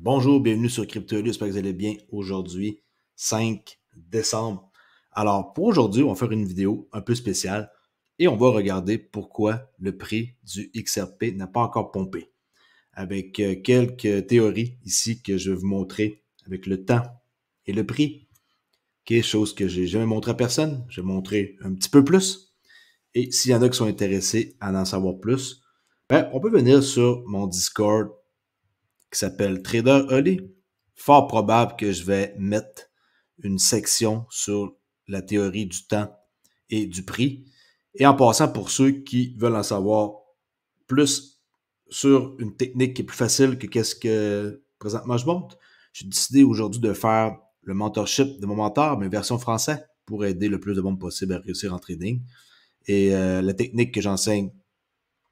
Bonjour, bienvenue sur CryptoLu, j'espère que vous allez bien aujourd'hui, 5 décembre. Alors, pour aujourd'hui, on va faire une vidéo un peu spéciale et on va regarder pourquoi le prix du XRP n'a pas encore pompé. Avec quelques théories ici que je vais vous montrer avec le temps et le prix. Quelque chose que j'ai jamais montré à personne, je vais montrer un petit peu plus. Et s'il y en a qui sont intéressés à en savoir plus, on peut venir sur mon Discord qui s'appelle Trader Holly. Fort probable que je vais mettre une section sur la théorie du temps et du prix. Et en passant, pour ceux qui veulent en savoir plus sur une technique qui est plus facile que qu'est-ce que présentement je montre, j'ai décidé aujourd'hui de faire le mentorship de mon mentor, mais version français, pour aider le plus de monde possible à réussir en trading. Et la technique que j'enseigne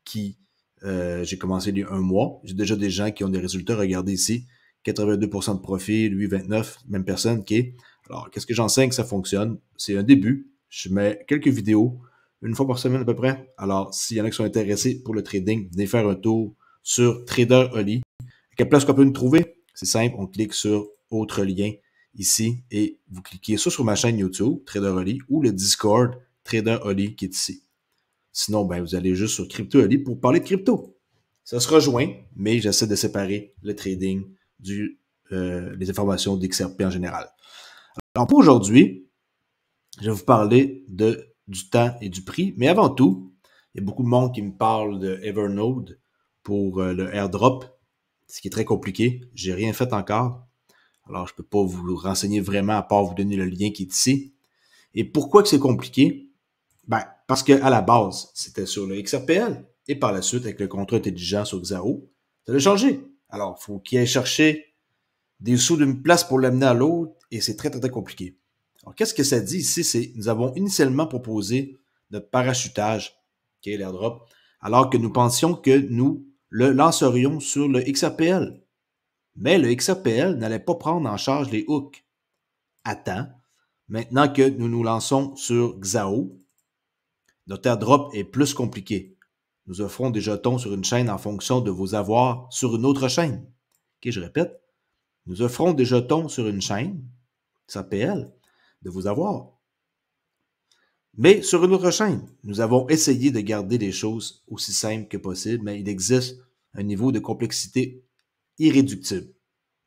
qui j'ai commencé il y a un mois. J'ai déjà des gens qui ont des résultats. Regardez ici, 82% de profit, lui 29, même personne. OK. Alors, qu'est-ce que j'enseigne que ça fonctionne? C'est un début. Je mets quelques vidéos, une fois par semaine à peu près. Alors, s'il y en a qui sont intéressés pour le trading, venez faire un tour sur Trader Holly. À quelle place qu'on peut nous trouver? C'est simple, on clique sur autre lien ici et vous cliquez soit sur ma chaîne YouTube, Trader Holly, ou le Discord, Trader Holly, qui est ici. Sinon, vous allez juste sur Crypto Holly pour parler de crypto. Ça se rejoint, mais j'essaie de séparer le trading les informations d'XRP en général. Alors pour aujourd'hui, je vais vous parler du temps et du prix, mais avant tout, il y a beaucoup de monde qui me parle de Evernode pour le airdrop, ce qui est très compliqué. J'ai rien fait encore. Alors, je ne peux pas vous renseigner vraiment à part vous donner le lien qui est ici. Et pourquoi que c'est compliqué? Parce qu'à la base, c'était sur le XRPL et par la suite, avec le contrat intelligent sur Xao, ça a changé. Alors, il faut qu'il aille chercher des sous d'une place pour l'amener à l'autre et c'est très, très, très compliqué. Alors, qu'est-ce que ça dit ici? C'est nous avons initialement proposé notre parachutage, qui est l'airdrop, alors que nous pensions que nous le lancerions sur le XRPL. Mais le XRPL n'allait pas prendre en charge les hooks. Attends, maintenant que nous nous lançons sur Xao, notre airdrop est plus compliqué. Nous offrons des jetons sur une chaîne en fonction de vos avoirs sur une autre chaîne. OK, je répète. Nous offrons des jetons sur une chaîne, XRPL, de vos avoirs. Mais sur une autre chaîne, nous avons essayé de garder les choses aussi simples que possible, mais il existe un niveau de complexité irréductible.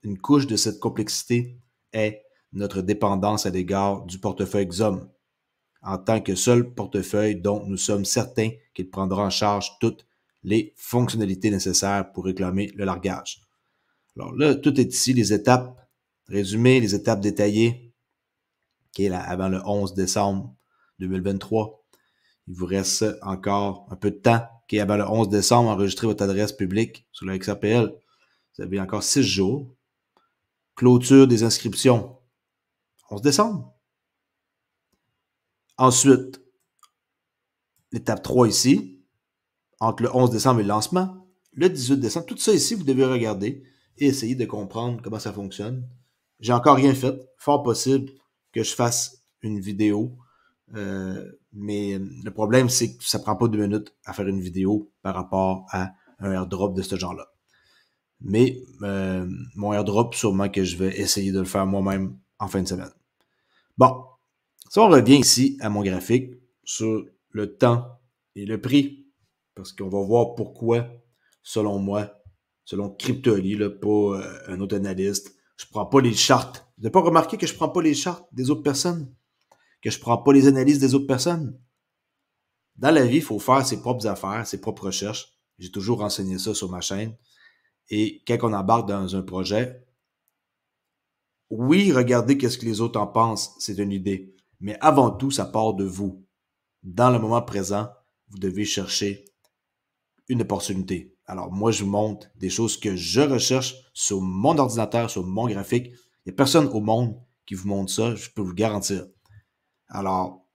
Une couche de cette complexité est notre dépendance à l'égard du portefeuille XOM, en tant que seul portefeuille dont nous sommes certains qu'il prendra en charge toutes les fonctionnalités nécessaires pour réclamer le largage. Alors là, tout est ici, les étapes résumées, les étapes détaillées, qui est là, avant le 11 décembre 2023. Il vous reste encore un peu de temps, qui est avant le 11 décembre, enregistrez votre adresse publique sur la XRPL. Vous avez encore 6 jours. Clôture des inscriptions, 11 décembre. Ensuite, l'étape 3 ici, entre le 11 décembre et le lancement, le 18 décembre, tout ça ici, vous devez regarder et essayer de comprendre comment ça fonctionne. J'ai encore rien fait. Fort possible que je fasse une vidéo, mais le problème, c'est que ça prend pas 2 minutes à faire une vidéo par rapport à un airdrop de ce genre-là. Mais mon airdrop, sûrement que je vais essayer de le faire moi-même en fin de semaine. Bon, si on revient ici à mon graphique sur le temps et le prix, parce qu'on va voir pourquoi, selon moi, selon CryptoLy, pas un autre analyste, je prends pas les charts. Vous n'avez pas remarqué que je prends pas les charts des autres personnes? Que je prends pas les analyses des autres personnes? Dans la vie, il faut faire ses propres affaires, ses propres recherches. J'ai toujours enseigné ça sur ma chaîne. Et quand on embarque dans un projet, oui, regardez qu'est-ce que les autres en pensent, c'est une idée. Mais avant tout, ça part de vous. Dans le moment présent, vous devez chercher une opportunité. Alors, moi, je vous montre des choses que je recherche sur mon ordinateur, sur mon graphique. Il n'y a personne au monde qui vous montre ça, je peux vous le garantir. Alors,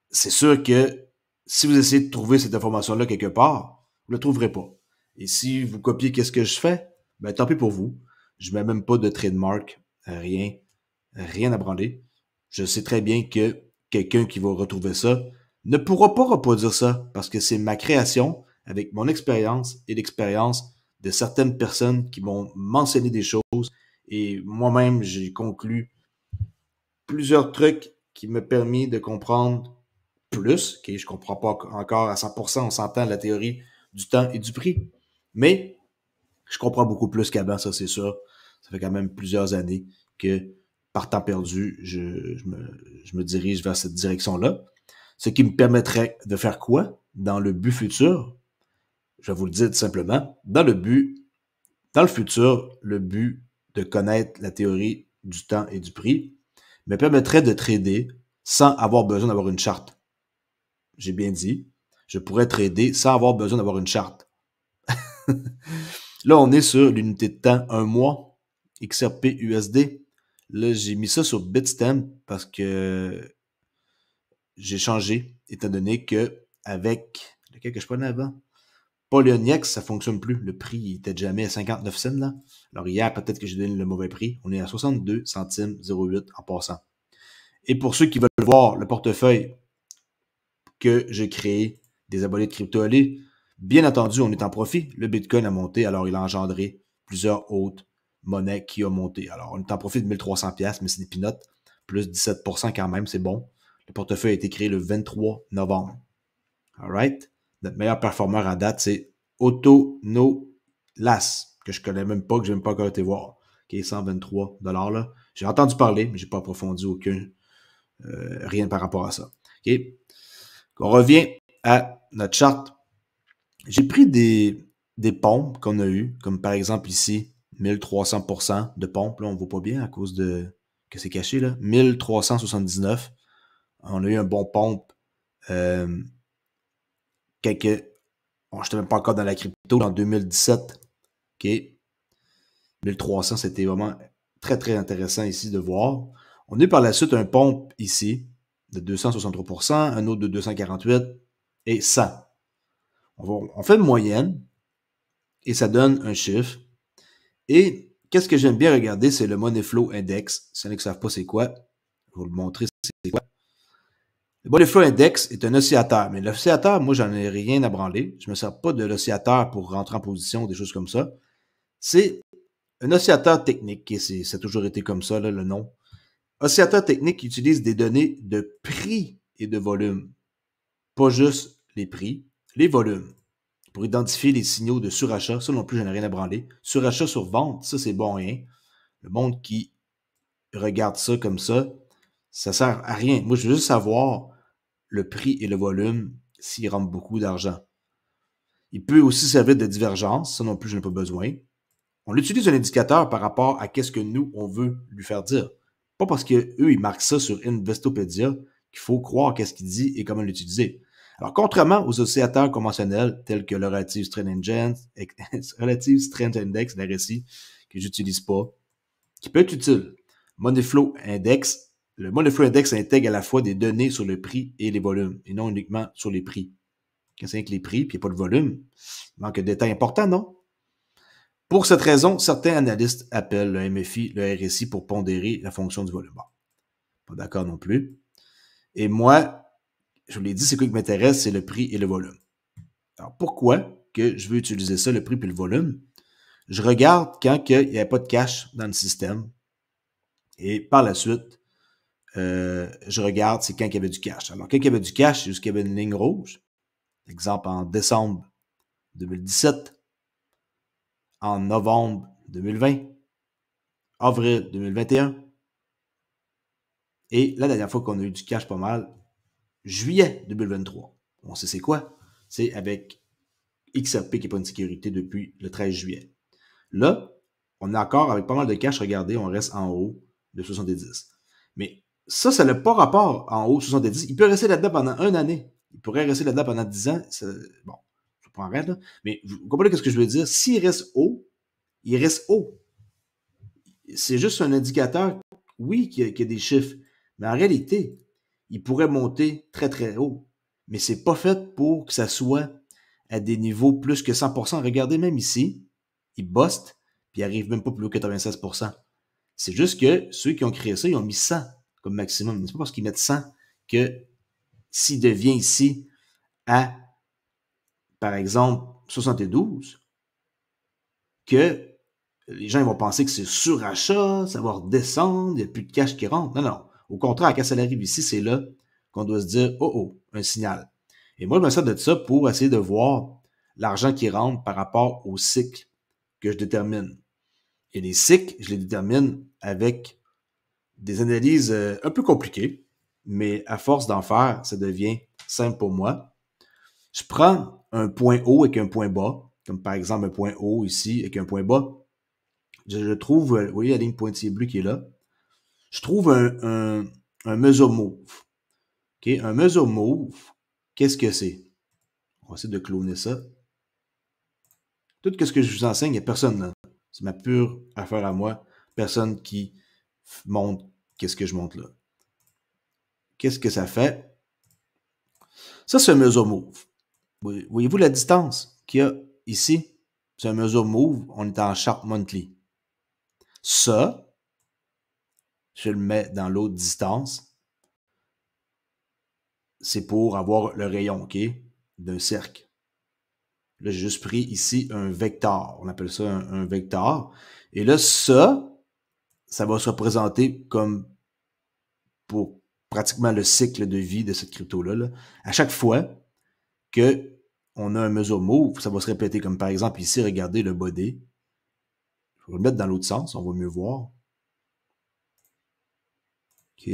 c'est sûr que si vous essayez de trouver cette information-là quelque part, vous ne la trouverez pas. Et si vous copiez qu'est-ce que je fais, tant pis pour vous. Je mets même pas de trademark, rien à branler. Je sais très bien que quelqu'un qui va retrouver ça ne pourra pas reproduire ça parce que c'est ma création avec mon expérience et l'expérience de certaines personnes qui m'ont mentionné des choses et moi-même, j'ai conclu plusieurs trucs qui m'ont permis de comprendre plus. Okay, je ne comprends pas encore à 100%, on s'entend la théorie du temps et du prix. Mais je comprends beaucoup plus qu'avant, ça c'est sûr. Ça fait quand même plusieurs années que par temps perdu, je me dirige vers cette direction-là. Ce qui me permettrait de faire quoi dans le but futur? Je vais vous le dire tout simplement. Dans le futur, le but de connaître la théorie du temps et du prix me permettrait de trader sans avoir besoin d'avoir une charte. J'ai bien dit, je pourrais trader sans avoir besoin d'avoir une charte. Là, on est sur l'unité de temps 1 mois, XRP USD. Là, j'ai mis ça sur Bitstamp parce que j'ai changé, étant donné que avec lequel que je prenais avant, Poloniex, ça fonctionne plus. Le prix il était jamais à 59 cents là. Alors hier, peut-être que j'ai donné le mauvais prix. On est à 62 centimes 08 en passant. Et pour ceux qui veulent voir le portefeuille que j'ai créé des abonnés de crypto-allées, bien entendu, on est en profit. Le Bitcoin a monté, alors il a engendré plusieurs autres monnaies qui ont monté. Alors, on est en profit de 1300$, mais c'est des peanuts, plus 17% quand même, c'est bon. Le portefeuille a été créé le 23 novembre. Alright? Notre meilleur performeur à date, c'est AutoNolas, que je connais même pas, que j'ai même pas encore été voir. Qui est 123$ là. J'ai entendu parler, mais j'ai pas approfondi rien par rapport à ça. OK? On revient à notre charte. J'ai pris des pompes qu'on a eues, comme par exemple ici, 1300% de pompes. Là, on ne voit pas bien à cause de que c'est caché, là. 1379. On a eu un bon pompe. Bon, je n'étais même pas encore dans la crypto en 2017. OK. 1300, c'était vraiment très, très intéressant ici de voir. On a eu par la suite un pompe ici de 263%, un autre de 248% et 100. On fait une moyenne et ça donne un chiffre. Et qu'est-ce que j'aime bien regarder, c'est le Money Flow Index. Si vous ne savez pas c'est quoi, je vais vous le montrer c'est quoi. Le Money Flow Index est un oscillateur, mais l'oscillateur, moi, j'en ai rien à branler. Je ne me sers pas de l'oscillateur pour rentrer en position, des choses comme ça. C'est un oscillateur technique, et ça a toujours été comme ça, là, le nom. Oscillateur technique qui utilise des données de prix et de volume. Pas juste les prix, les volumes. Pour identifier les signaux de surachat, ça non plus, j'en ai rien à branler. Surachat sur vente, ça c'est bon rien. Le monde qui regarde ça comme ça sert à rien. Moi, je veux juste savoir le prix et le volume s'il rentre beaucoup d'argent. Il peut aussi servir de divergence, ça non plus, je n'ai pas besoin. On utilise un indicateur par rapport à qu'est-ce que nous, on veut lui faire dire. Pas parce qu'eux, ils marquent ça sur Investopedia qu'il faut croire qu'est-ce qu'il dit et comment l'utiliser. Alors, contrairement aux oscillateurs conventionnels tels que le Relative Strength Index, la RSI, que j'utilise pas, qui peut être utile. Money Flow Index, le Money Flow Index intègre à la fois des données sur le prix et les volumes, et non uniquement sur les prix. Quand c'est avec les prix, puis il n'y a pas de volume, il manque de détails importants, non? Pour cette raison, certains analystes appellent le MFI, le RSI pour pondérer la fonction du volume. Bon, pas d'accord non plus. Et moi, je vous l'ai dit, c'est quoi qui m'intéresse, c'est le prix et le volume. Alors, pourquoi que je veux utiliser ça, le prix et le volume? Je regarde quand il n'y a pas de cash dans le système. Et par la suite, je regarde c'est quand il y avait du cash. Alors, quand il y avait du cash, c'est juste qu'il y avait une ligne rouge. Exemple, en décembre 2017, en novembre 2020, avril 2021, et la dernière fois qu'on a eu du cash pas mal, juillet 2023. On sait c'est quoi? C'est avec XRP qui n'est pas une sécurité depuis le 13 juillet. Là, on est encore avec pas mal de cash. Regardez, on reste en haut de 70. Mais ça n'a pas rapport en haut de 70. Il peut rester là-dedans pendant une année. Il pourrait rester là-dedans pendant 10 ans. Bon, je prends rien là. Mais vous comprenez ce que je veux dire? S'il reste haut, il reste haut. C'est juste un indicateur, oui, qui a des chiffres. Mais en réalité, il pourrait monter très, très haut. Mais c'est pas fait pour que ça soit à des niveaux plus que 100%. Regardez même ici, il buste, puis il arrive même pas plus haut que 96%. C'est juste que ceux qui ont créé ça, ils ont mis 100 comme maximum. C'est pas parce qu'ils mettent 100 que s'il devient ici à, par exemple, 72, que les gens vont penser que c'est surachat, ça va redescendre, il n'y a plus de cash qui rentre. Non, non. Au contraire, quand ça arrive ici, c'est là qu'on doit se dire, oh, oh, un signal. Et moi, je me sers de ça pour essayer de voir l'argent qui rentre par rapport au cycle que je détermine. Et les cycles, je les détermine avec des analyses un peu compliquées, mais à force d'en faire, ça devient simple pour moi. Je prends un point haut avec un point bas, comme par exemple un point haut ici avec un point bas. Je trouve, vous voyez la ligne pointillée bleue qui est là, je trouve un mesomove. Okay? Un mesomove, qu'est-ce que c'est? On va essayer de cloner ça. Tout ce que je vous enseigne, il n'y a personne là. C'est ma pure affaire à moi. Personne qui montre qu'est-ce que je montre là. Qu'est-ce que ça fait? Ça, c'est un mesomove. Voyez-vous la distance qu'il y a ici? C'est un mesomove. On est en chart monthly. Ça, je le mets dans l'autre distance. C'est pour avoir le rayon, OK, d'un cercle. Là, j'ai juste pris ici un vecteur. On appelle ça un vecteur. Et là, ça va se représenter comme pour pratiquement le cycle de vie de cette crypto-là. Là. À chaque fois qu'on a un mesomove, ça va se répéter. Comme par exemple ici, regardez le body. Je vais le mettre dans l'autre sens, on va mieux voir. OK.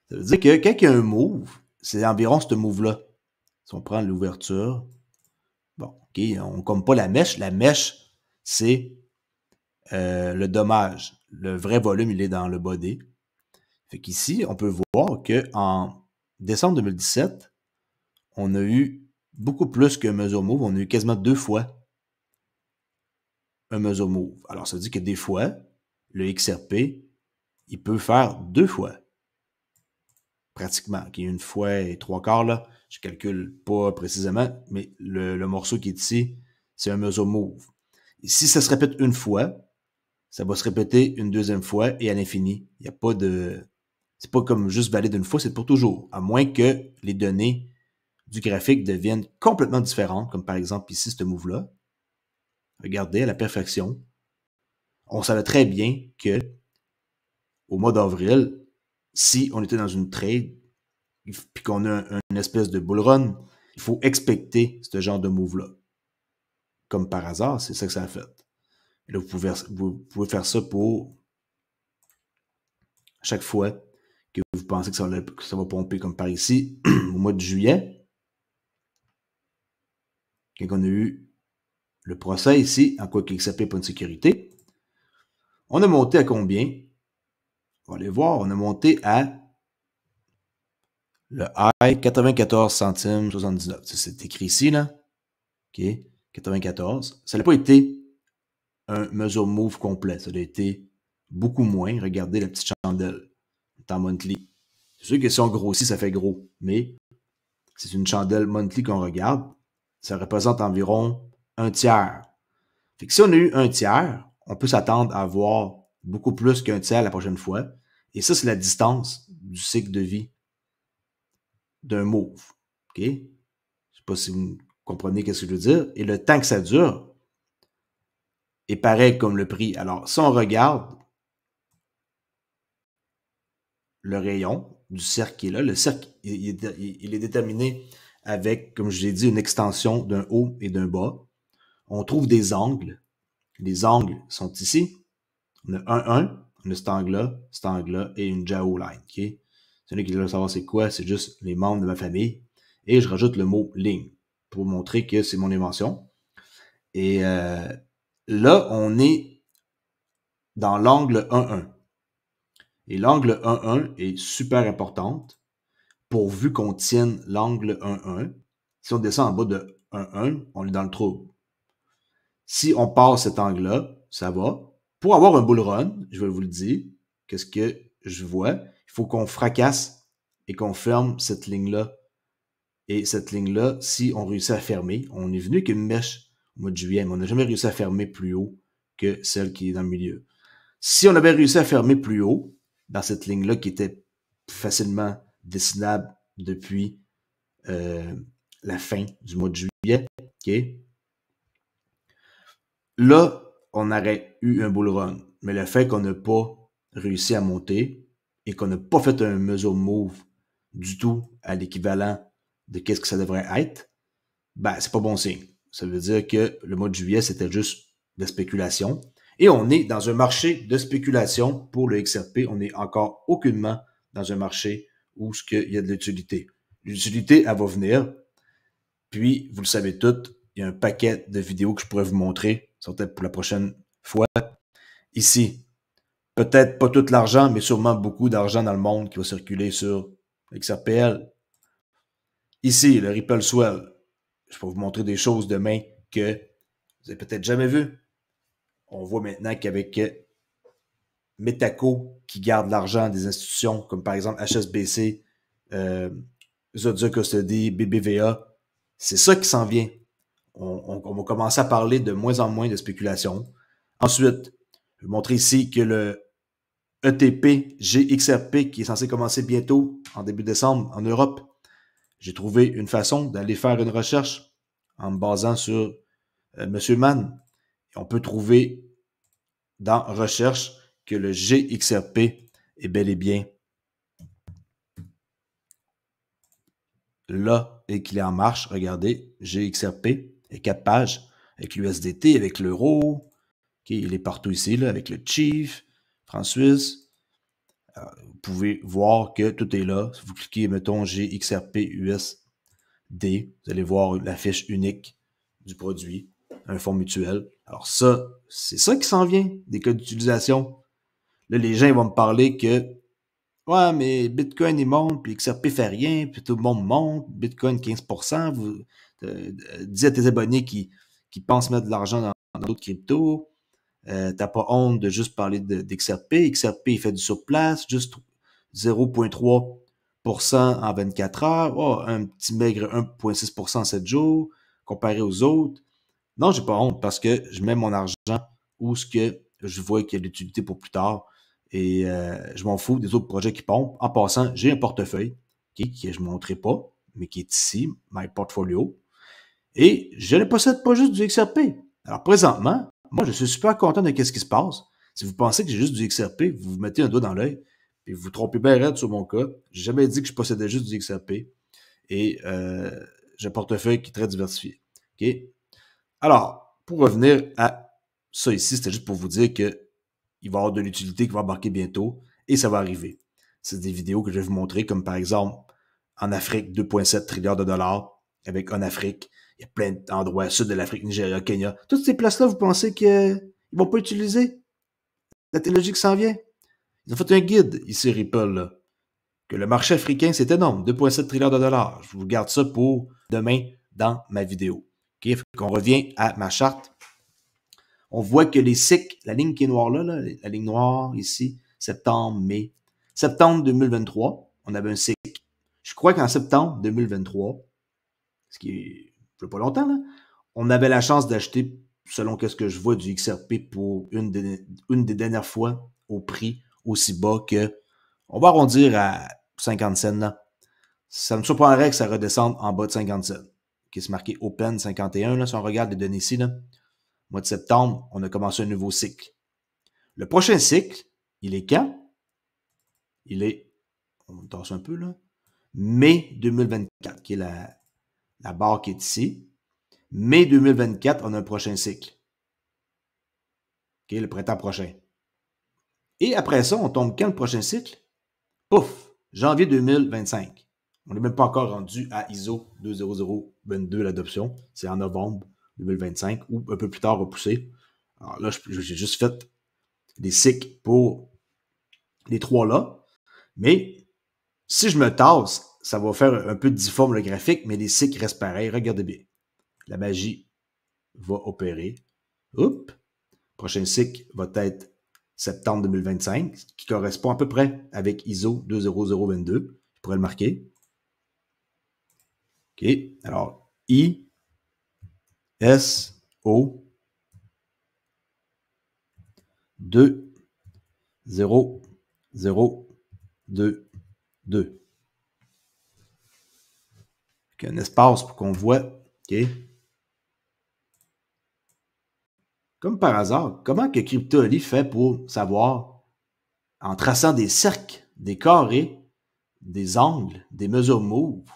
Ça veut dire que quand il y a un move, c'est environ ce move-là. Si on prend l'ouverture, bon, OK, on ne compte pas la mèche. La mèche, c'est le dommage. Le vrai volume, il est dans le body. Fait qu'ici, on peut voir qu'en décembre 2017, on a eu beaucoup plus qu'un mesomove. On a eu quasiment 2 fois un mesomove. Alors, ça veut dire que des fois, le XRP, il peut faire 2 fois. Pratiquement. Qui est une fois et 3/4, là. Je calcule pas précisément, mais le morceau qui est ici, c'est un mesomove. Et si ça se répète une fois, ça va se répéter une deuxième fois et à l'infini. Il n'y a pas de... C'est pas comme juste valide une fois, c'est pour toujours. À moins que les données du graphique deviennent complètement différentes, comme par exemple ici, ce move-là. Regardez, à la perfection. On savait très bien que au mois d'avril, si on était dans une trade, puis qu'on a une espèce de bull run, il faut expecter ce genre de move-là. Comme par hasard, c'est ça que ça a fait. Et là, vous pouvez faire ça pour chaque fois que vous pensez que ça va pomper, comme par ici, au mois de juillet, quand on a eu le procès ici, en quoi qu'il s'appelle pas une sécurité, on a monté à combien? On va aller voir, on a monté à le high 94 centimes 79. C'est écrit ici, là. OK, 94. Ça n'a pas été un mesomove complet. Ça a été beaucoup moins. Regardez la petite chandelle. C'est en monthly. C'est sûr que si on grossit, ça fait gros. Mais c'est une chandelle monthly qu'on regarde. Ça représente environ un tiers. Fait que si on a eu un tiers, on peut s'attendre à avoir beaucoup plus qu'un tiers la prochaine fois. Et ça, c'est la distance du cycle de vie d'un move. OK? Je ne sais pas si vous comprenez ce que je veux dire. Et le temps que ça dure est pareil comme le prix. Alors, si on regarde le rayon du cercle qui est là, le cercle, il est déterminé avec, comme je l'ai dit, une extension d'un haut et d'un bas. On trouve des angles. Les angles sont ici. On a 1, on a cet angle-là et une Jao line. Okay? Celui qui veut savoir c'est quoi, c'est juste les membres de ma famille. Et je rajoute le mot ligne pour montrer que c'est mon invention. Et là, on est dans l'angle 1-1. Et l'angle 1-1 est super importante pourvu qu'on tienne l'angle 1-1. Si on descend en bas de 1-1, on est dans le trouble. Si on passe cet angle-là, ça va. Pour avoir un bull run, je vais vous le dire, qu'est-ce que je vois? Il faut qu'on fracasse et qu'on ferme cette ligne-là. Et cette ligne-là, si on réussit à fermer, on est venu avec une mèche au mois de juillet, mais on n'a jamais réussi à fermer plus haut que celle qui est dans le milieu. Si on avait réussi à fermer plus haut, dans cette ligne-là qui était facilement dessinable depuis la fin du mois de juillet. Okay? Là, on aurait eu un bull run. Mais le fait qu'on n'a pas réussi à monter et qu'on n'a pas fait un muzzle move du tout à l'équivalent de qu'est-ce que ça devrait être, ben, c'est pas bon signe. Ça veut dire que le mois de juillet, c'était juste de spéculation. Et on est dans un marché de spéculation pour le XRP. On n'est encore aucunement dans un marché où il y a de l'utilité. L'utilité, elle va venir. Puis, vous le savez toutes, il y a un paquet de vidéos que je pourrais vous montrer. Ça va être pour la prochaine fois. Ici, peut-être pas tout l'argent, mais sûrement beaucoup d'argent dans le monde qui va circuler sur XRPL. Ici, le Ripple Swell. Je peux vous montrer des choses demain que vous avez peut-être jamais vues. On voit maintenant qu'avec Metaco qui garde l'argent des institutions, comme par exemple HSBC, Zodia Custody, BBVA, c'est ça qui s'en vient. On va commencer à parler de moins en moins de spéculation. Ensuite, je vais montrer ici que le ETP GXRP, qui est censé commencer bientôt, en début décembre, en Europe, j'ai trouvé une façon d'aller faire une recherche en me basant sur Monsieur Mann. On peut trouver dans recherche que le GXRP est bel et bien là et qu'il est en marche. Regardez, GXRP est 4 pages avec l'USDT, avec l'euro. Okay, il est partout ici, là, avec le Chief, franc suisse. Vous pouvez voir que tout est là. Si vous cliquez, mettons, GXRP USD, vous allez voir la fiche unique du produit, un fonds mutuel. Alors ça, c'est ça qui s'en vient, des cas d'utilisation. Là, les gens ils vont me parler que ouais, mais Bitcoin il monte, puis XRP fait rien, puis tout le monde monte, Bitcoin 15%, dis à tes abonnés qui pensent mettre de l'argent dans d'autres cryptos, t'as pas honte de juste parler d'XRP. XRP, il fait du surplace, juste 0,3% en 24 heures, oh, un petit maigre 1,6% en 7 jours, comparé aux autres. Non, j'ai pas honte parce que je mets mon argent où ce que je vois qu'il y a de l'utilité pour plus tard. Et je m'en fous des autres projets qui pompent. En passant, j'ai un portefeuille que je ne montrerai pas, mais qui est ici, My Portfolio. Et je ne possède pas juste du XRP. Alors présentement, moi, je suis super content de ce qui se passe. Si vous pensez que j'ai juste du XRP, vous vous mettez un doigt dans l'œil et vous vous trompez bien raide sur mon cas. J'ai jamais dit que je possédais juste du XRP. Et j'ai un portefeuille qui est très diversifié. OK? Alors, pour revenir à ça ici, c'était juste pour vous dire que il va y avoir de l'utilité qui va embarquer bientôt et ça va arriver. C'est des vidéos que je vais vous montrer, comme par exemple en Afrique, 2,7 trilliards de dollars avec En Afrique. Il y a plein d'endroits sud de l'Afrique, Nigeria, Kenya. Toutes ces places-là, vous pensez qu'ils ne vont pas utiliser la technologie qui s'en vient? Ils ont fait un guide ici, Ripple, là, que le marché africain, c'est énorme, 2,7 trilliards de dollars. Je vous garde ça pour demain dans ma vidéo. Okay? On revient à ma charte. On voit que les cycles, la ligne qui est noire là, la ligne noire ici, septembre, mai. Septembre 2023, on avait un cycle. Je crois qu'en septembre 2023, ce qui est pas longtemps, là, on avait la chance d'acheter, selon ce que je vois, du XRP pour une des dernières fois au prix aussi bas que, on va arrondir à 50 cents. Là. Ça me surprendrait que ça redescende en bas de 50 cents. Qui est marqué Open 51, là, si on regarde les données ici, là. Mois de septembre, on a commencé un nouveau cycle. Le prochain cycle, il est quand? Il est, on tasse un peu là, mai 2024, qui est la barre qui est ici. Mai 2024, on a un prochain cycle. Okay, le printemps prochain. Et après ça, on tombe quand le prochain cycle? Pouf! Janvier 2025. On n'est même pas encore rendu à ISO 20022, l'adoption. C'est en novembre 2025 ou un peu plus tard repoussé. Alors là, j'ai juste fait des cycles pour les trois là. Mais si je me tasse, ça va faire un peu difforme le graphique, mais les cycles restent pareils. Regardez bien. La magie va opérer. Oups. Prochain cycle va être septembre 2025, qui correspond à peu près avec ISO 20022. Je pourrais le marquer. OK. Alors, I, S, O, 2, 0, 0, 2, 2. OK. un espace pour qu'on voit. OK? Comme par hasard, comment que Crypto.ly fait pour savoir, en traçant des cercles, des carrés, des angles, des mesures move,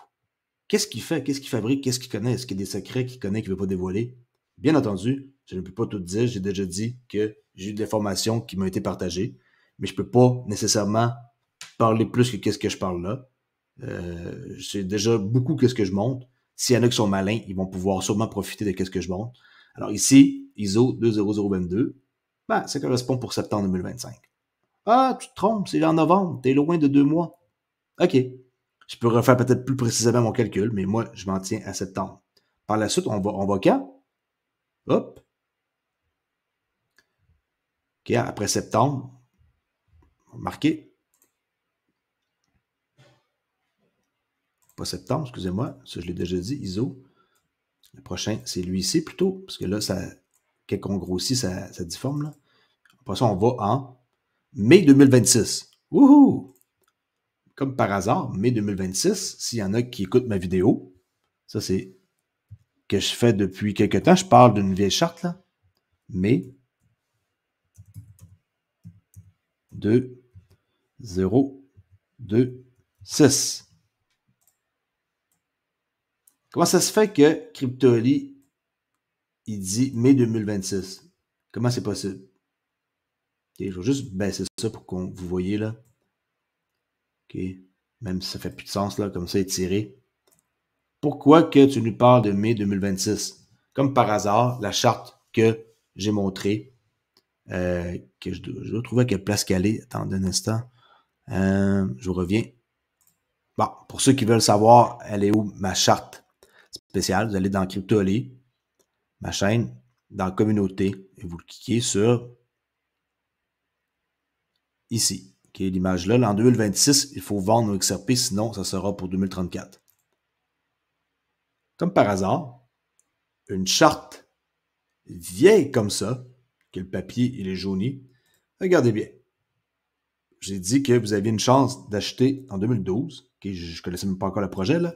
qu'est-ce qu'il fait, qu'est-ce qu'il fabrique, qu'est-ce qu'il connaît, est-ce qu'il y a des secrets qu'il connaît qu'il ne veut pas dévoiler? Bien entendu, je ne peux pas tout dire, j'ai déjà dit que j'ai eu des informations qui m'ont été partagées, mais je ne peux pas nécessairement parler plus que qu'est-ce que je parle là. C'est déjà beaucoup qu'est-ce que je montre. S'il y en a qui sont malins, ils vont pouvoir sûrement profiter de qu'est-ce que je montre. Alors ici, ISO 20022, ben, ça correspond pour septembre 2025. Ah, tu te trompes, c'est en novembre, t'es loin de 2 mois. OK. Je peux refaire peut-être plus précisément mon calcul, mais moi, je m'en tiens à septembre. Par la suite, on va quand? Hop. OK, après septembre, on va marquer. Pas septembre, excusez-moi, ça je l'ai déjà dit, ISO. Le prochain, c'est lui ici plutôt, parce que là, ça, quand on grossit, ça difforme. Là. Après ça, on va en mai 2026. Wouhou! Comme par hasard, mai 2026, s'il y en a qui écoutent ma vidéo, ça c'est que je fais depuis quelques temps, je parle d'une vieille charte, là. Mai 2, 0, 2, 6. Comment ça se fait que Crypto.ly, il dit mai 2026? Comment c'est possible? Okay, je vais juste baisser ça pour que vous voyez là. OK. Même si ça fait plus de sens là, comme ça, étiré. Pourquoi que tu nous parles de mai 2026? Comme par hasard, la charte que j'ai montrée, que je dois trouver à quelle place qu'elle est. Attendez un instant. Je reviens. Bon, pour ceux qui veulent savoir, elle est où ma charte spéciale, vous allez dans Crypto.ly, ma chaîne, dans Communauté, et vous cliquez sur ici. Okay, l'image là, en 2026, il faut vendre nos XRP, sinon ça sera pour 2034. Comme par hasard, une charte vieille comme ça, que le papier il est jauni, regardez bien. J'ai dit que vous aviez une chance d'acheter en 2012. Okay, je ne connaissais même pas encore le projet, là,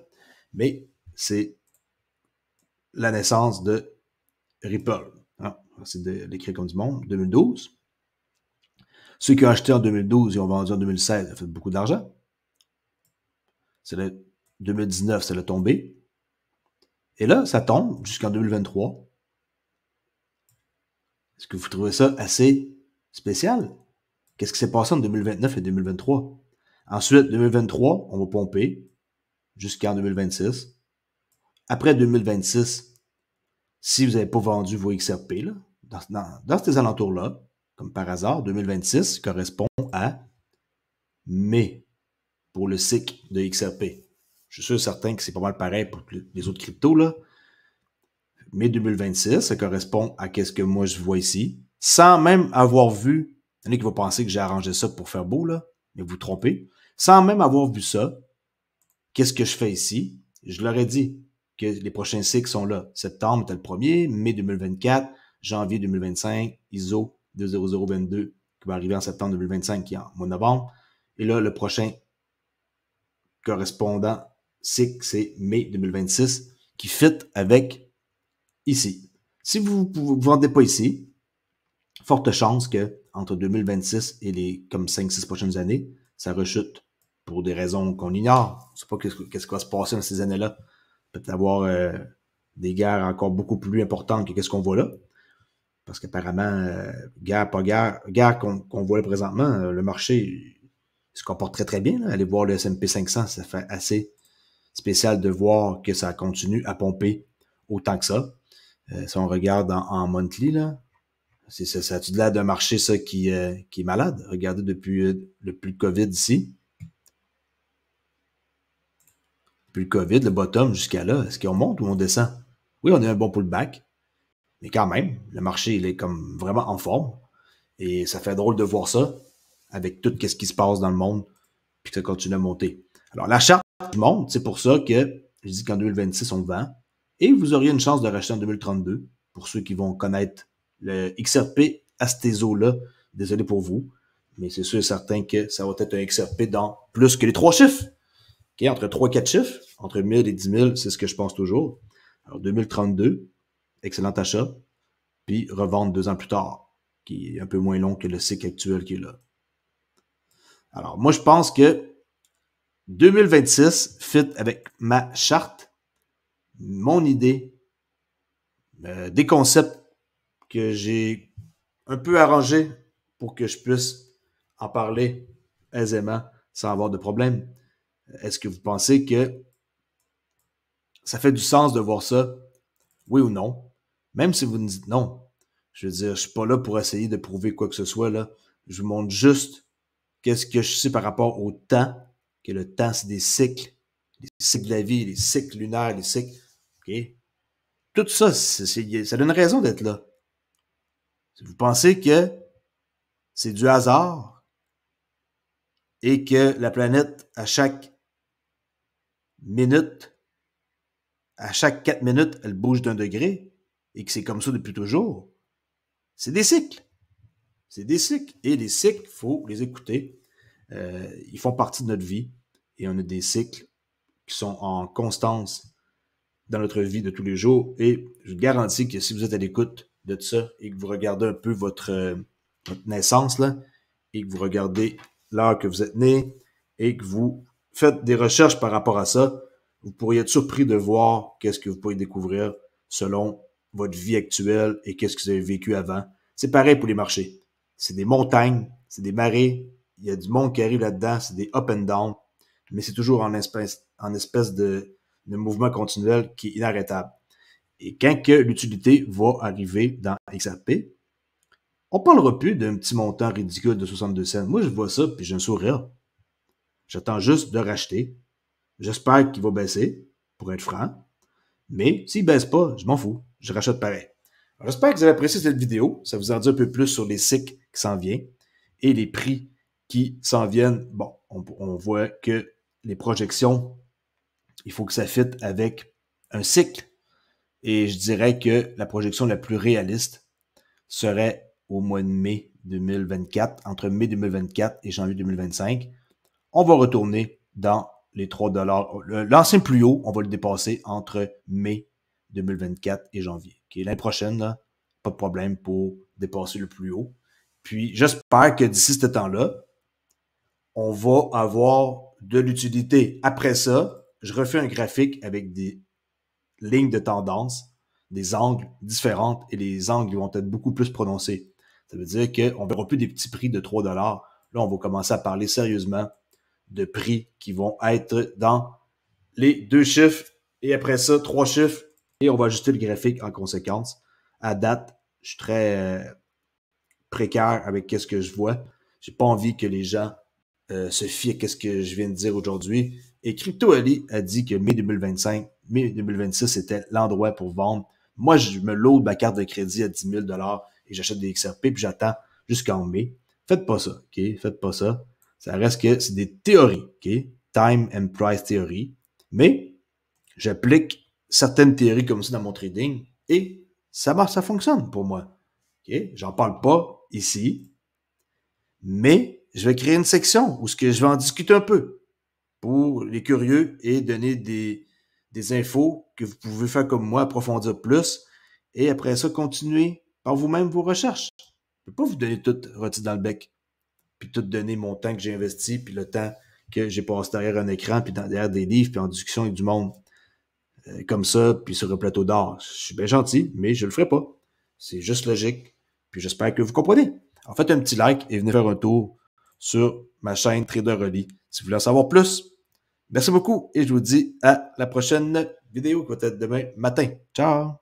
mais c'est la naissance de Ripple. Hein, c'est de l'écrire comme du monde, 2012. Ceux qui ont acheté en 2012 et ont vendu en 2016, ça fait beaucoup d'argent. C'est le 2019, ça l'a tombé. Et là, ça tombe jusqu'en 2023. Est-ce que vous trouvez ça assez spécial? Qu'est-ce qui s'est passé en 2029 et 2023? Ensuite, 2023, on va pomper jusqu'en 2026. Après 2026, si vous n'avez pas vendu vos XRP, là, dans ces alentours-là, comme par hasard, 2026 correspond à mai pour le cycle de XRP. Je suis sûr certain que c'est pas mal pareil pour les autres cryptos. Là. Mai 2026, ça correspond à ce que moi je vois ici, sans même avoir vu, il y en a qui vont penser que j'ai arrangé ça pour faire beau, là, mais vous vous trompez, sans même avoir vu ça, qu'est-ce que je fais ici? Je leur ai dit que les prochains cycles sont là. Septembre était le premier, mai 2024, janvier 2025, ISO 20022 qui va arriver en septembre 2025, qui est en mois de novembre. Et là, le prochain correspondant cycle, c'est mai 2026, qui fit avec ici. Si vous ne vendez pas ici, forte chance que entre 2026 et les comme 5-6 prochaines années, ça rechute pour des raisons qu'on ignore. On ne sait pas qu'est-ce qui va se passer dans ces années-là. Peut-être avoir des guerres encore beaucoup plus importantes que ce qu'on voit là. Parce qu'apparemment, guerre, pas guerre qu'on voit là présentement, le marché se comporte très très bien. Là. Allez voir le S&P 500, ça fait assez spécial de voir que ça continue à pomper autant que ça. Si on regarde en monthly, là, ça a-tu l'air d'un marché ça qui est malade? Regardez depuis le COVID ici. Depuis le COVID, le bottom jusqu'à là, est-ce qu'on monte ou on descend? Oui, on a un bon pullback, mais quand même, le marché il est comme vraiment en forme. Et ça fait drôle de voir ça avec tout ce qui se passe dans le monde, puis que ça continue à monter. Alors, la charte monte, c'est pour ça que je dis qu'en 2026, on vend. Et vous auriez une chance de racheter en 2032, pour ceux qui vont connaître le XRP à ces eaux-là. Désolé pour vous, mais c'est sûr et certain que ça va être un XRP dans plus que les 3 chiffres. Okay, entre 3-4 chiffres, entre 1000 et 10 000, c'est ce que je pense toujours. Alors, 2032, excellent achat, puis revendre 2 ans plus tard, qui est un peu moins long que le cycle actuel qui est là. Alors, moi, je pense que 2026 fit avec ma charte, mon idée, des concepts que j'ai un peu arrangés pour que je puisse en parler aisément sans avoir de problème. Est-ce que vous pensez que ça fait du sens de voir ça? Oui ou non? Même si vous me dites non, je veux dire, je suis pas là pour essayer de prouver quoi que ce soit, là. Je vous montre juste qu'est-ce que je sais par rapport au temps, que le temps, c'est des cycles. Les cycles de la vie, les cycles lunaires, les cycles. OK? Tout ça, ça donne raison d'être là. Si vous pensez que c'est du hasard et que la planète, à chaque minute, à chaque 4 minutes, elle bouge d'1 degré et que c'est comme ça depuis toujours, c'est des cycles. C'est des cycles. Et les cycles, il faut les écouter. Ils font partie de notre vie et on a des cycles qui sont en constance dans notre vie de tous les jours. Et je vous garantis que si vous êtes à l'écoute de ça et que vous regardez un peu votre naissance là, et que vous regardez l'heure que vous êtes né et que vous faites des recherches par rapport à ça, vous pourriez être surpris de voir qu'est-ce que vous pourriez découvrir selon votre vie actuelle et qu'est-ce que vous avez vécu avant. C'est pareil pour les marchés. C'est des montagnes, c'est des marées, il y a du monde qui arrive là-dedans, c'est des up and down, mais c'est toujours en espèce de mouvement continuel qui est inarrêtable. Et quand que l'utilité va arriver dans XRP, on parlera plus d'un petit montant ridicule de 62 cents. Moi, je vois ça, puis j'ai un sourire. J'attends juste de racheter. J'espère qu'il va baisser, pour être franc. Mais s'il baisse pas, je m'en fous. Je rachète pareil. J'espère que vous avez apprécié cette vidéo. Ça vous en dit un peu plus sur les cycles qui s'en viennent et les prix qui s'en viennent. Bon, on voit que les projections, il faut que ça fitte avec un cycle. Et je dirais que la projection la plus réaliste serait au mois de mai 2024, entre mai 2024 et janvier 2025. On va retourner dans les 3 $. L'ancien plus haut, on va le dépasser entre mai 2024 et janvier. Okay, l'année prochaine, là, pas de problème pour dépasser le plus haut. Puis j'espère que d'ici ce temps-là, on va avoir de l'utilité. Après ça, je refais un graphique avec des lignes de tendance, des angles différents et les angles vont être beaucoup plus prononcés. Ça veut dire qu'on ne verra plus des petits prix de 3 $. Là, on va commencer à parler sérieusement de prix qui vont être dans les 2 chiffres et après ça, 3 chiffres et on va ajuster le graphique en conséquence. À date, je suis très précaire avec ce que je vois. J'ai pas envie que les gens se fient à ce que je viens de dire aujourd'hui. Et Crypto Ali a dit que mai 2025, mai 2026, c'était l'endroit pour vendre. Moi, je me load ma carte de crédit à 10 000 $ et j'achète des XRP puis j'attends jusqu'en mai. Faites pas ça, OK? Faites pas ça. Ça reste que c'est des théories, OK? Time and price theory. Mais j'applique certaines théories comme ça dans mon trading et ça marche, ça fonctionne pour moi. OK? J'en parle pas ici, mais je vais créer une section où je vais en discuter un peu pour les curieux et donner des infos que vous pouvez faire comme moi, approfondir plus et après ça, continuer par vous-même vos recherches. Je ne peux pas vous donner tout rôti dans le bec puis tout donner mon temps que j'ai investi puis le temps que j'ai passé derrière un écran puis derrière des livres puis en discussion avec du monde comme ça puis sur un plateau d'or. Je suis bien gentil, mais je le ferai pas. C'est juste logique. Puis j'espère que vous comprenez. En faites un petit like et venez faire un tour sur ma chaîne Trader Oli si vous voulez en savoir plus. Merci beaucoup et je vous dis à la prochaine vidéo qui va être demain matin. Ciao!